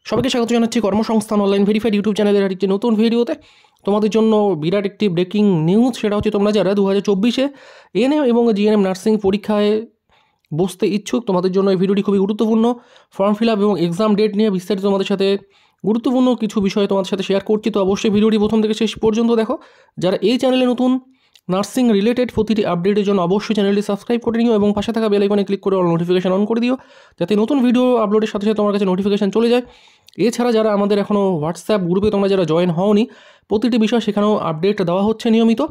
সবাইকে স্বাগত জানাচ্ছি কর্মসংস্থান অনলাইন ভেরিফাইড ইউটিউব চ্যানেলের একটি নতুন ভিডিওতে। তোমাদের জন্য বিরাট একটি ব্রেকিং নিউজ, সেটা হচ্ছে তোমরা যারা 2024-এ এএনএম এবং জিএনএম নার্সিং পরীক্ষায় বসতে ইচ্ছুক, তোমাদের জন্য এই ভিডিওটি খুবই গুরুত্বপূর্ণ। ফর্ম ফিল আপ এবং এক্সাম ডেট নিয়ে বিস্তারিত তোমাদের সাথে গুরুত্বপূর্ণ কিছু বিষয় তোমাদের সাথে শেয়ার করছি, তো অবশ্যই ভিডিওটি প্রথম থেকে শেষ পর্যন্ত দেখো। যারা এই চ্যানেলে নতুন, নার্সিং রিলেটেড প্রতিটি আপডেটের জন্য অবশ্যই চ্যানেলটি সাবস্ক্রাইব করে নিও এবং পাশে থাকা বেল আইকনে ক্লিক করে অল নোটিফিকেশন অন করে দিও, যাতে নতুন ভিডিও আপলোডের সাথে সাথে তোমার কাছে নোটিফিকেশন চলে যায়। এছাড়া যারা আমাদের এখনও হোয়াটসঅ্যাপ গ্রুপে তোমরা যারা জয়েন হওনি, প্রতিটি বিষয় সেখানেও আপডেট দেওয়া হচ্ছে নিয়মিত,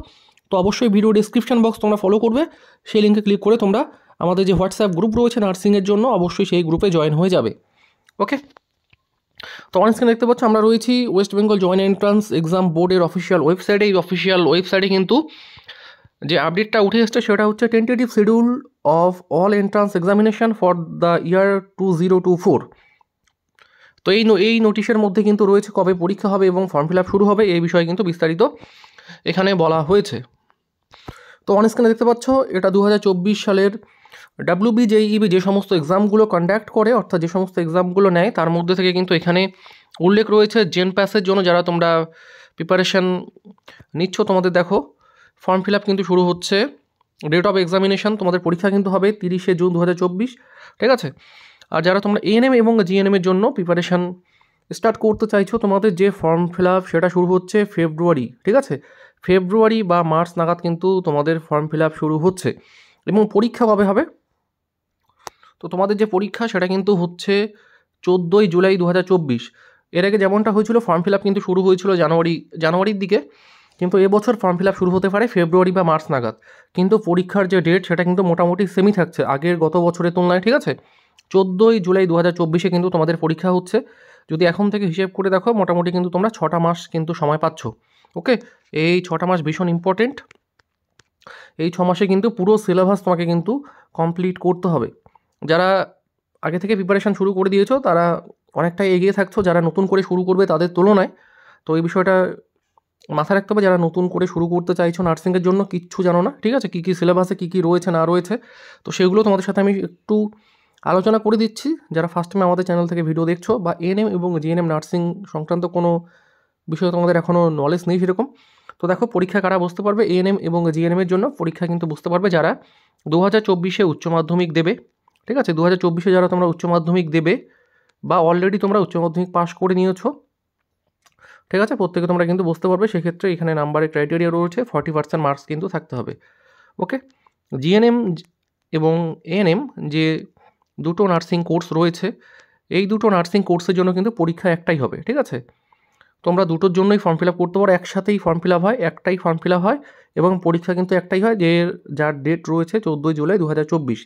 তো অবশ্যই ভিডিও ডিসক্রিপশন বক্স তোমরা ফলো করবে, সেই লিঙ্কে ক্লিক করে তোমরা আমাদের যে হোয়াটসঅ্যাপ গ্রুপ রয়েছে নার্সিংয়ের জন্য, অবশ্যই সেই গ্রুপে জয়েন হয়ে যাবে। ওকে, তো অন স্ক্রিনে দেখতে পাচ্ছ আমরা রয়েছি West Bengal joint entrance exam বোর্ডের অফিসিয়াল ওয়েবসাইটে। এই অফিসিয়াল ওয়েবসাইটে কিন্তু যে আপডেটটা উঠে এসছে সেটা হচ্ছে tentative schedule of all entrance examination for the year 2024। তো এই নোটিশের মধ্যে কিন্তু রয়েছে কবে পরীক্ষা হবে এবং ফর্ম ফিল আপ শুরু হবে, এই বিষয়ে কিন্তু বিস্তারিত এখানে বলা হয়েছে। তো অন স্ক্রিনে দেখতে পাচ্ছ এটা 2024 সালের WBJEB যে সমস্ত এক্সামগুলো কন্ডাক্ট করে, অর্থাৎ যে সমস্ত এক্সামগুলো নেয়, তার মধ্যে থেকে কিন্তু এখানে উল্লেখ রয়েছে জেন প্যাসের জন্য যারা তোমরা প্রিপারেশান নিচ্ছ, তোমাদের দেখো ফর্ম ফিল আপ কিন্তু শুরু হচ্ছে। ডেট অফ এক্সামিনেশন, তোমাদের পরীক্ষা কিন্তু হবে 30শে জুন 2024, ঠিক আছে। আর যারা তোমরা এএনএম এবং জিএনএমের জন্য প্রিপারেশান স্টার্ট করতে চাইছো, তোমাদের যে ফর্ম ফিল আপ সেটা শুরু হচ্ছে ফেব্রুয়ারি, ঠিক আছে। ফেব্রুয়ারি বা মার্চ নাগাদ কিন্তু তোমাদের ফর্ম ফিল আপ শুরু হচ্ছে। এবং পরীক্ষা কবে হবে? তো তোমাদের যে পরীক্ষা সেটা কিন্তু হচ্ছে 14ই জুলাই 2024। এর আগে যেমনটা হয়েছিল ফর্ম ফিল আপ কিন্তু শুরু হয়েছিল জানুয়ারির দিকে, কিন্তু এবছর ফর্ম ফিল আপ শুরু হতে পারে ফেব্রুয়ারি বা মার্চ নাগাদ। কিন্তু পরীক্ষার যে ডেট সেটা কিন্তু মোটামুটি সেমই থাকছে আগের গত বছরের তুলনায়, ঠিক আছে। 14ই জুলাই 2024-এ কিন্তু তোমাদের পরীক্ষা হচ্ছে। যদি এখন থেকে হিসেব করে দেখো, মোটামুটি কিন্তু তোমরা 6টা মাস কিন্তু সময় পাচ্ছ। ওকে, এই 6টা মাস ভীষণ ইম্পর্টেন্ট। এই 6 মাসে কিন্তু পুরো সিলেবাস তোমাকে কিন্তু কমপ্লিট করতে হবে। যারা আগে থেকে প্রিপারেশান শুরু করে দিয়েছো তারা অনেকটাই এগিয়ে থাকছো, যারা নতুন করে শুরু করবে তাদের তুলনায়। তো এই বিষয়টা মাথায় রাখতে হবে, যারা নতুন করে শুরু করতে চাইছো নার্সিংয়ের জন্য, কিচ্ছু জানো না, ঠিক আছে, কী কী সিলেবাসে কী কী রয়েছে না রয়েছে, তো সেগুলো তোমাদের সাথে আমি একটু আলোচনা করে দিচ্ছি। যারা ফার্স্ট টাইম আমাদের চ্যানেল থেকে ভিডিও দেখছো বা এএনএম এবং জিএনএম নার্সিং সংক্রান্ত কোনো বিষয়ে তোমাদের এখনও নলেজ নেই সেরকম, তো দেখো পরীক্ষা কারা বসতে পারবে এএনএম এবং জিএনএমের জন্য। পরীক্ষা কিন্তু বুঝতে পারবে যারা 2024-এ উচ্চ মাধ্যমিক দেবে, ঠিক আছে। 2024-এ যারা তোমরা উচ্চ মাধ্যমিক দেবে বা অলরেডি তোমরা উচ্চ মাধ্যমিক পাস করে নিয়েছো, ঠিক আছে, প্রত্যেকে তোমরা কিন্তু বুঝতে পারবে। সেক্ষেত্রে এখানে নাম্বারের ক্রাইটেরিয়া রয়েছে, 40% মার্কস কিন্তু থাকতে হবে। ওকে, জিএনএম এবং এএনএম যে দুটো নার্সিং কোর্স রয়েছে, এই দুটো নার্সিং কোর্সের জন্য কিন্তু পরীক্ষা একটাই হবে, ঠিক আছে। তোমরা দুটোর জন্যই ফর্ম ফিল আপ করতে পারো, একসাথেই ফর্ম ফিল আপ হয়, একটাই ফর্ম ফিল আপ হয় এবং পরীক্ষা কিন্তু একটাই হয়, যার ডেট রয়েছে 14ই জুলাই 2024,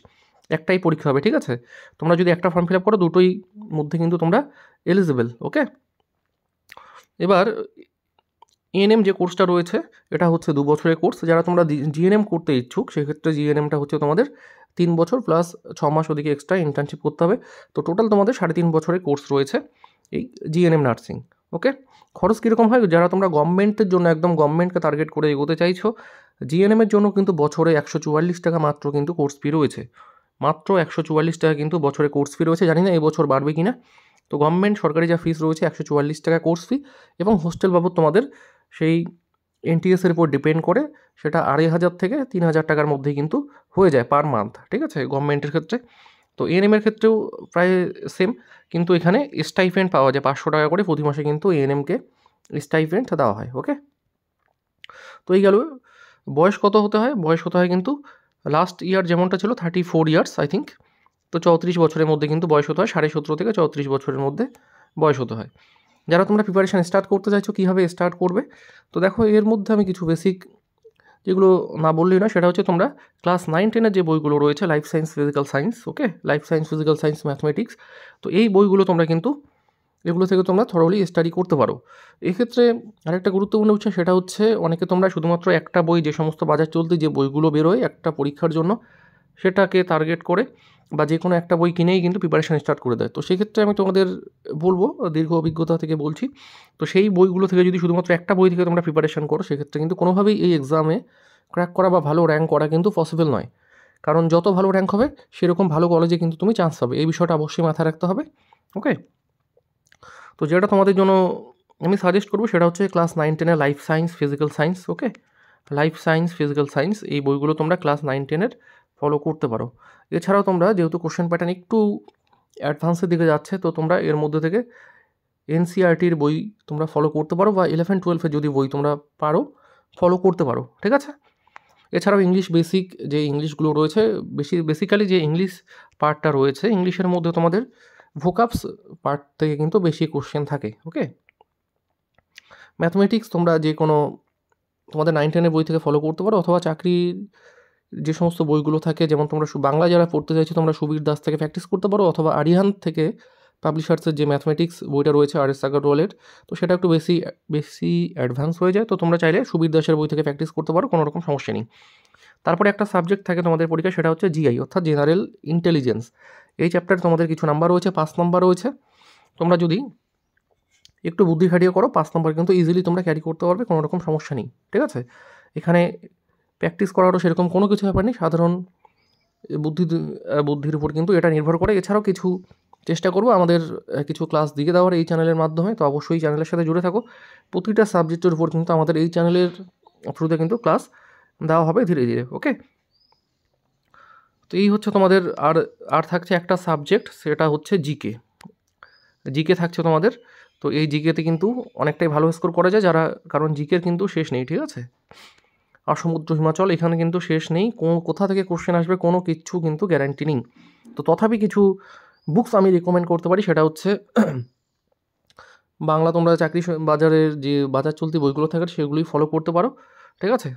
একটাই পরীক্ষা হবে, ঠিক আছে। তোমরা যদি একটা ফর্ম ফিল আপ করো, দুটোই মধ্যে কিন্তু তোমরা এলিজিবল। ওকে, এবার এএনএম যে কোর্সটা রয়েছে এটা হচ্ছে 2 বছরের কোর্স। যারা তোমরা জিএনএম করতে ইচ্ছুক, সেক্ষেত্রে জিএনএমটা হচ্ছে তোমাদের 3 বছর প্লাস 6 মাস ওদিকে এক্সট্রা ইন্টার্নশিপ করতে হবে। তো টোটাল তোমাদের 3.5 বছরের কোর্স রয়েছে এই জিএনএম নার্সিং। ওকে, খরচ কীরকম হয়? যারা তোমরা গভর্নমেন্টের জন্য একদম গভর্নমেন্টকে টার্গেট করে এগোতে চাইছো, জিএনএমের জন্য কিন্তু বছরে 144 টাকা মাত্র কিন্তু কোর্স ফি রয়েছে, মাত্র 144 টাকা কিন্তু বছরে কোর্স ফি রয়েছে। জানি না এবছর বাড়বে কি না। তো গভর্নমেন্ট সরকারি যা ফিস রয়েছে 144 টাকা কোর্স ফি, এবং হোস্টেল বাবদ তোমাদের সেই এনটিএসের উপর ডিপেন্ড করে সেটা 2,500 থেকে 3,000 টাকার মধ্যেই কিন্তু হয়ে যায় পার মান্থ, ঠিক আছে, গভর্নমেন্টের ক্ষেত্রে। তো এএনএমের ক্ষেত্রেও প্রায় সেম, কিন্তু এখানে স্টাইপেন্ড পাওয়া যায় 500 টাকা করে প্রতি মাসে কিন্তু এএনএমকে স্টাইপেন্ড দেওয়া হয়। ওকে, তো এই গেল। বয়স কত হতে হয়? বয়স হতে হয় কিন্তু লাস্ট ইয়ার যেমনটা ছিল 34 ইয়ার্স আই থিঙ্ক, তো 34 বছরের মধ্যে কিন্তু বয়স হতে হয়, 17.5 থেকে 34 বছরের মধ্যে বয়স হতে হয়। যারা তোমরা প্রিপারেশান স্টার্ট করতে চাইছো, কীভাবে স্টার্ট করবে? তো দেখো এর মধ্যে আমি কিছু বেসিক যেগুলো না বললেই না, সেটা হচ্ছে তোমরা ক্লাস 9-10-এর যে বইগুলো রয়েছে, life science, physical science, okay, life science, physical science, mathematics, তো এই বইগুলো তোমরা কিন্তু এগুলো থেকে তোমরা থরোলি স্টাডি করতে পারো। এক্ষেত্রে আরেকটা গুরুত্বপূর্ণ বিষয়, সেটা হচ্ছে অনেকে তোমরা শুধুমাত্র একটা বই, যে সমস্ত বাজার চলতি যে বইগুলো বেরোয় একটা পরীক্ষার জন্য, সেটাকে টার্গেট করে বা যে কোনো একটা বই কিনেই কিন্তু প্রিপারেশান স্টার্ট করে দেয়। তো সেক্ষেত্রে আমি তোমাদের বলবো, দীর্ঘ অভিজ্ঞতা থেকে বলছি, তো সেই বইগুলো থেকে যদি শুধুমাত্র একটা বই থেকে তোমরা প্রিপারেশান করো, সেক্ষেত্রে কিন্তু কোনোভাবেই এই এক্সামে ক্র্যাক করা বা ভালো র্যাঙ্ক করা কিন্তু পসিবল নয়। কারণ যত ভালো র্যাঙ্ক হবে সেরকম ভালো কলেজে কিন্তু তুমি চান্স পাবে, এই বিষয়টা অবশ্যই মাথায় রাখতে হবে। ওকে, তো যেটা তোমাদের জন্য আমি সাজেস্ট করবো সেটা হচ্ছে ক্লাস 9-10-এর life science, physical science. Okay, life science, physical science এই বইগুলো তোমরা ক্লাস 9-10-এর ফলো করতে পারো। এছাড়াও তোমরা যেহেতু কোশ্চেন প্যাটার্ন একটু অ্যাডভান্সের দিকে যাচ্ছে, তো তোমরা এর মধ্যে থেকে এনসিইআরটির বই তোমরা ফলো করতে পারো, বা 11-12-এর যদি বই তোমরা পারো ফলো করতে পারো, ঠিক আছে। এছাড়াও ইংলিশ বেসিক যে ইংলিশগুলো রয়েছে, বেসিক্যালি যে ইংলিশ পার্টটা রয়েছে, ইংলিশের মধ্যে তোমাদের ভোকাবস পার্ট থেকে কিন্তু বেশি কোশ্চেন থাকে। ওকে, ম্যাথমেটিক্স তোমরা যে কোনো তোমাদের 9-10-এর বই থেকে ফলো করতে পারো, অথবা চাকরির যে সমস্ত বইগুলো থাকে, যেমন তোমরা বাংলা যারা পড়তে চাইছো তোমরা সুবীর দাস থেকে প্র্যাকটিস করতে পারো, অথবা আরিহান থেকে পাবলিশার্সের যে ম্যাথমেটিক্স বইটা রয়েছে আর এস আগারওয়ালের, তো সেটা একটু বেশি অ্যাডভান্স হয়ে যায়, তো তোমরা চাইলে সুবীর দাসের বই থেকে প্র্যাকটিস করতে পারো, কোনো রকম সমস্যা নেই। তারপরে একটা সাবজেক্ট থাকে তোমাদের পরীক্ষা, সেটা হচ্ছে জিআই অর্থাৎ জেনারেল ইন্টেলিজেন্স। এই চ্যাপ্টারে তোমাদের কিছু নাম্বার রয়েছে, 5 নাম্বার রয়েছে। তোমরা যদি একটু বুদ্ধি খাটিয়ে করো 5 নাম্বার কিন্তু ইজিলি তোমরা ক্যারি করতে পারবে, কোনো রকম সমস্যা নেই, ঠিক আছে। এখানে প্র্যাকটিস করারও সেরকম কোনো কিছু ব্যাপার নেই, সাধারণ বুদ্ধির উপর কিন্তু এটা নির্ভর করে। এছাড়াও কিছু চেষ্টা করবো আমাদের কিছু ক্লাস দিয়ে দেওয়ার এই চ্যানেলের মাধ্যমে, তো অবশ্যই চ্যানেলের সাথে জুড়ে থাকো। প্রতিটা সাবজেক্টের উপর কিন্তু আমাদের এই চ্যানেলের থ্রুতে কিন্তু ক্লাস দেওয়া হবে ধীরে ধীরে। ওকে, তো এই হচ্ছে তোমাদের আর থাকছে একটা সাবজেক্ট, সেটা হচ্ছে জিকে থাকছে তোমাদের। তো এই জিকেতে কিন্তু অনেকটাই ভালো স্কোর করা যায় যারা, কারণ জিকের কিন্তু শেষ নেই, ঠিক আছে। আর সমুদ্র হিমাচল এখানে কিন্তু শেষ নেই, কোথা থেকে কোশ্চেন আসবে কোনো কিচ্ছু কিন্তু গ্যারান্টি নেই। তো তথাপি কিছু বুকস আমি রেকমেন্ড করতে পারি, সেটা হচ্ছে বাংলা তোমরা চাকরি বাজারের যে বাজার চলতি বইগুলো থাকে সেগুলোই ফলো করতে পারো, ঠিক আছে।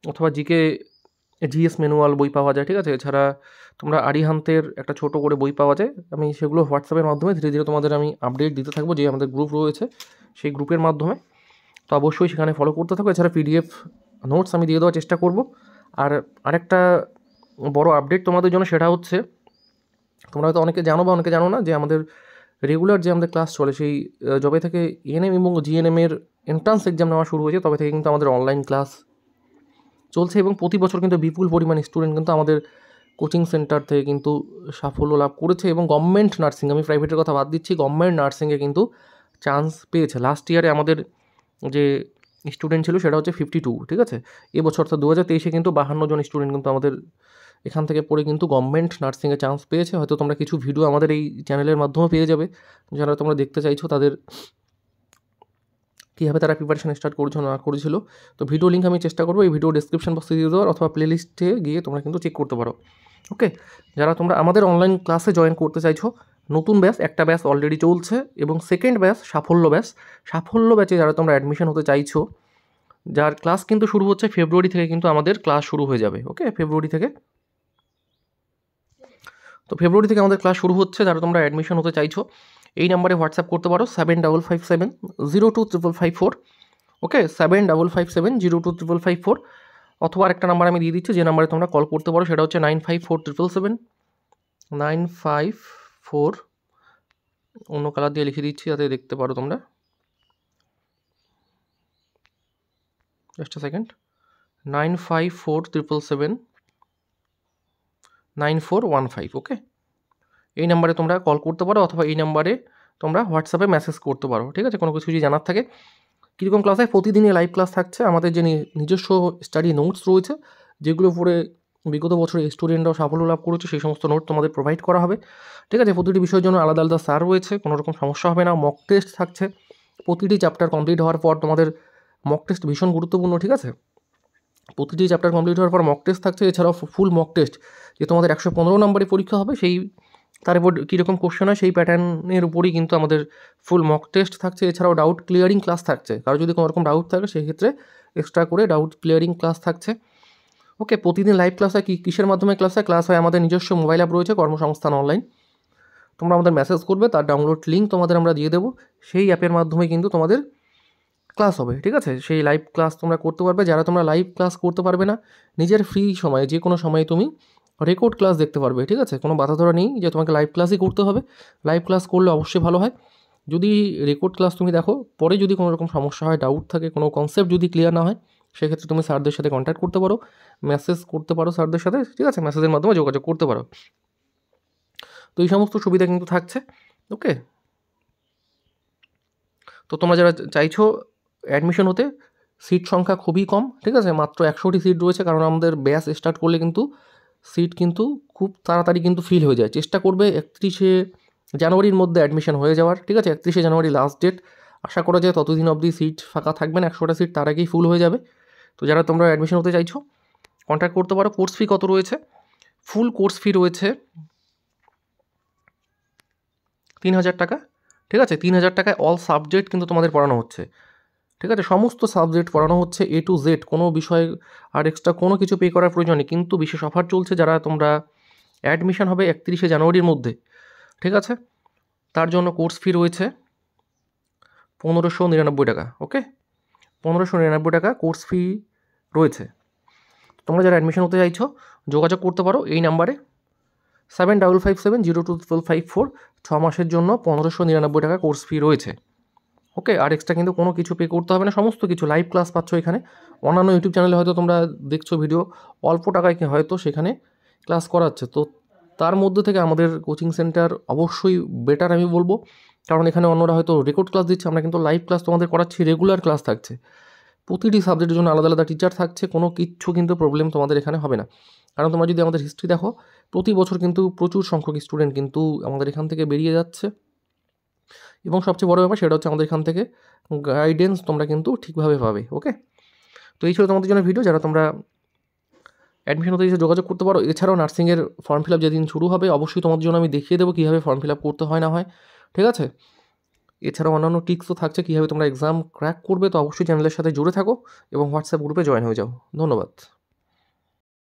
অথবা জিকে জিএস ম্যানুয়াল বই পাওয়া যায়, ঠিক আছে। এছাড়া তোমরা আরিহান্তের একটা ছোট করে বই পাওয়া যায়, আমি সেগুলো হোয়াটসঅ্যাপের মাধ্যমে ধীরে ধীরে তোমাদের আমি আপডেট দিতে থাকবো, যে আমাদের গ্রুপ রয়েছে সেই গ্রুপের মাধ্যমে, তো অবশ্যই সেখানে ফলো করতে থাকো। এছাড়া পিডিএফ নোটস আমি দিয়ে দেওয়ার চেষ্টা করব। আর আরেকটা বড় আপডেট তোমাদের জন্য, সেটা হচ্ছে তোমরা হয়তো অনেকে জানো বা অনেকে জানো না, যে আমাদের রেগুলার যে আমাদের ক্লাস চলে, সেই যবে থেকে এএনএম এবং জিএনএমের এন্ট্রান্স এক্সাম নেওয়া শুরু হয়েছে তবে থেকে কিন্তু আমাদের অনলাইন ক্লাস চলছে, এবং প্রতি বছর কিন্তু বিপুল পরিমাণ স্টুডেন্ট কিন্তু আমাদের কোচিং সেন্টার থেকে কিন্তু সাফল্য লাভ করেছে, এবং গভর্নমেন্ট নার্সিং, আমি প্রাইভেটের কথা বাদ দিচ্ছি, গভর্নমেন্ট নার্সিংয়ে কিন্তু চান্স পেয়েছে। লাস্ট ইয়ারে আমাদের যে স্টুডেন্ট ছিল সেটা হচ্ছে 52, ঠিক আছে। এবছর অর্থাৎ 2023-এ কিন্তু 52 জন স্টুডেন্ট কিন্তু আমাদের এখান থেকে পড়ে কিন্তু গভর্নমেন্ট নার্সিংয়ে চান্স পেয়েছে। হয়তো তোমরা কিছু ভিডিও আমাদের এই চ্যানেলের মাধ্যমে পেয়ে যাবে, যারা তোমরা দেখতে চাইছো তাদের কীভাবে তারা প্রিপারেশন স্টার্ট করেছো না করেছিল। তো ভিডিও লিঙ্ক আমি চেষ্টা করবো এই ভিডিও ডিসক্রিপশন বক্সে দিয়ে দেওয়ার, অথবা প্লেলিস্টে গিয়ে তোমরা কিন্তু চেক করতে পারো। ওকে, যারা তোমরা আমাদের অনলাইন ক্লাসে জয়েন করতে চাইছো, নতুন ব্যাচ একটা ব্যাচ অলরেডি চলছে, এবং সেকেন্ড ব্যাচ সাফল্য ব্যাচে যারা তোমরা অ্যাডমিশন হতে চাইছো, যার ক্লাস কিন্তু শুরু হচ্ছে ফেব্রুয়ারি থেকে, কিন্তু আমাদের ক্লাস শুরু হয়ে যাবে। ওকে, ফেব্রুয়ারি থেকে আমাদের ক্লাস শুরু হচ্ছে। যারা তোমরা অ্যাডমিশন হতে চাইছো এই নাম্বারে হোয়াটসঅ্যাপ করতে পারো 7557022554। ওকে, 7557022554, অথবা আরেকটা নাম্বার আমি দিয়ে দিচ্ছি যে নাম্বারে তোমরা কল করতে পারো, সেটা হচ্ছে 954777 অন্য কালার দিয়ে লিখে দিচ্ছি যাতে দেখতে পারো তোমরা, জাস্ট আ সেকেন্ড, 9547779415। ওকে, এই নাম্বারে তোমরা কল করতে পারো, অথবা এই নাম্বারে তোমরা হোয়াটসঅ্যাপে মেসেজ করতে পারো, ঠিক আছে। কোনো কিছু যদি জানার থাকে, কীরকম ক্লাস হয়, প্রতিদিনই লাইভ ক্লাস থাকছে। আমাদের যে নিজস্ব স্টাডি নোটস রয়েছে, যেগুলো পড়ে বিগত বছরে স্টুডেন্টরাও সাফল্য লাভ করেছে, সেই সমস্ত নোট তোমাদের প্রোভাইড করা হবে, ঠিক আছে। প্রতিটি বিষয়ের জন্য আলাদা আলাদা স্যার রয়েছে, কোনো রকম সমস্যা হবে না। মক টেস্ট থাকছে, প্রতিটি চ্যাপ্টার কমপ্লিট হওয়ার পর তোমাদের মক টেস্ট ভীষণ গুরুত্বপূর্ণ, ঠিক আছে। প্রতিটি চ্যাপ্টার কমপ্লিট হওয়ার পর মক টেস্ট থাকছে। এছাড়াও ফুল মক টেস্ট, যে তোমাদের 115 নম্বরে পরীক্ষা হবে, সেই তার উপর কীরকম কোশ্চেন হয় সেই প্যাটার্নের উপরই কিন্তু আমাদের ফুল মক টেস্ট থাকছে। এছাড়াও ডাউট ক্লিয়ারিং ক্লাস থাকছে, কারো যদি কোনো রকম ডাউট থাকে সেক্ষেত্রে এক্সট্রা করে ডাউট ক্লিয়ারিং ক্লাস থাকছে। ওকে, প্রতিদিন লাইভ ক্লাস হয়। কিসের মাধ্যমে ক্লাস হয় আমাদের নিজস্ব মোবাইল অ্যাপ রয়েছে কর্মসংস্থান অনলাইন, তোমরা আমাদের মেসেজ করবে, তার ডাউনলোড লিঙ্ক তোমাদের আমরা দিয়ে দেবো, সেই অ্যাপের মাধ্যমে কিন্তু তোমাদের ক্লাস হবে, ঠিক আছে। সেই লাইভ ক্লাস তোমরা করতে পারবে। যারা তোমরা লাইভ ক্লাস করতে পারবে না, নিজের ফ্রি সময়ে যে কোনো সময়ে তুমি রেকর্ড ক্লাস দেখতে পারবে, ঠিক আছে। কোনো বাধা ধরা নেই যে তোমাকে লাইভ ক্লাসই করতে হবে, লাইভ ক্লাস করলে অবশ্যই ভালো হয়। যদি রেকর্ড ক্লাস তুমি দেখো, পরে যদি কোনো রকম সমস্যা হয়, ডাউট থাকে, কোনো কনসেপ্ট যদি ক্লিয়ার না হয়, সেক্ষেত্রে তুমি স্যারদের সাথে কন্ট্যাক্ট করতে পারো, মেসেজ করতে পারো স্যারদের সাথে, ঠিক আছে, মেসেজের মাধ্যমে যোগাযোগ করতে পারো। তো এই সমস্ত সুবিধা কিন্তু থাকছে। ওকে, তো তোমরা যারা চাইছো অ্যাডমিশন হতে, সিট সংখ্যা খুবই কম, ঠিক আছে, মাত্র 100টি সিট রয়েছে, কারণ আমাদের ব্যাচ স্টার্ট করলে কিন্তু সিট কিন্তু খুব তাড়াতাড়ি কিন্তু ফিল হয়ে যায়। চেষ্টা করবে 31শে জানুয়ারির মধ্যে অ্যাডমিশন হয়ে যাওয়ার, ঠিক আছে, 31শে জানুয়ারি লাস্ট ডেট। আশা করা যায় ততদিন অবধি সিট ফাঁকা থাকবে না, 100টা সিট তার আগেই ফুল হয়ে যাবে। তো যারা তোমরা অ্যাডমিশন হতে চাইছো কন্ট্যাক্ট করতে পারো। কোর্স ফি কত রয়েছে? ফুল কোর্স ফি রয়েছে 3000 টাকা, ঠিক আছে। 3000 টাকায় অল সাবজেক্ট কিন্তু তোমাদের পড়ানো হচ্ছে, ঠিক আছে, সমস্ত সাবজেক্ট পড়ানো হচ্ছে A to Z, কোনো বিষয় আর এক্সট্রা কোনো কিছু পে করার প্রয়োজন নেই। কিন্তু বিশেষ অফার চলছে, যারা তোমরা অ্যাডমিশন হবে 31শে জানুয়ারির মধ্যে, ঠিক আছে, তার জন্য কোর্স ফি রয়েছে 1599 টাকা। ওকে, 1599 টাকা কোর্স ফি রয়েছে। তোমরা যারা অ্যাডমিশন হতে চাইছো যোগাযোগ করতে পারো এই নাম্বারে 7557021254। 6 মাসের জন্য 1599 টাকা কোর্স ফি রয়েছে। ওকে, আর এক্সট্রা কিন্তু কোনো কিছু পে করতে হবে না, সমস্ত কিছু লাইভ ক্লাস পাচ্ছ এখানে। অন্যান্য ইউটিউব চ্যানেলে হয়তো তোমরা দেখছো ভিডিও অল্প টাকায় হয়তো সেখানে ক্লাস করাচ্ছে, তো তার মধ্যে থেকে আমাদের কোচিং সেন্টার অবশ্যই বেটার আমি বলবো, কারণ এখানে অন্যরা হয়তো রেকর্ড ক্লাস দিচ্ছে, আমরা কিন্তু লাইভ ক্লাস তোমাদের করাচ্ছি, রেগুলার ক্লাস থাকছে, প্রতিটি সাবজেক্টের জন্য আলাদা আলাদা টিচার থাকছে, কোনো কিচ্ছু কিন্তু প্রবলেম তোমাদের এখানে হবে না। কারণ তোমরা যদি আমাদের হিস্ট্রি দেখো, প্রতি বছর কিন্তু প্রচুর সংখ্যক স্টুডেন্ট কিন্তু আমাদের এখান থেকে বেরিয়ে যাচ্ছে, এবং সবচেয়ে বড় ব্যাপার সেটা হচ্ছে আমাদের এখান থেকে গাইডেন্স তোমরা কিন্তু ঠিকভাবে পাবে। ওকে, তো এই ছিল তোমাদের জন্য ভিডিও। যারা তোমরা অ্যাডমিশন হতে যোগাযোগ করতে পারো। এছাড়াও নার্সিংয়ের ফর্ম ফিল আপ যেদিন শুরু হবে অবশ্যই তোমাদের জন্য আমি দেখিয়ে দেবো কীভাবে ফর্ম ফিল আপ করতে হয় না হয়, ঠিক আছে। এছাড়াও অন্যান্য টিপসও থাকছে কীভাবে তোমরা এক্সাম ক্র্যাক করবে। তো অবশ্যই চ্যানেলের সাথে জুড়ে থাকো এবং হোয়াটসঅ্যাপ গ্রুপে জয়েন হয়ে যাও। ধন্যবাদ।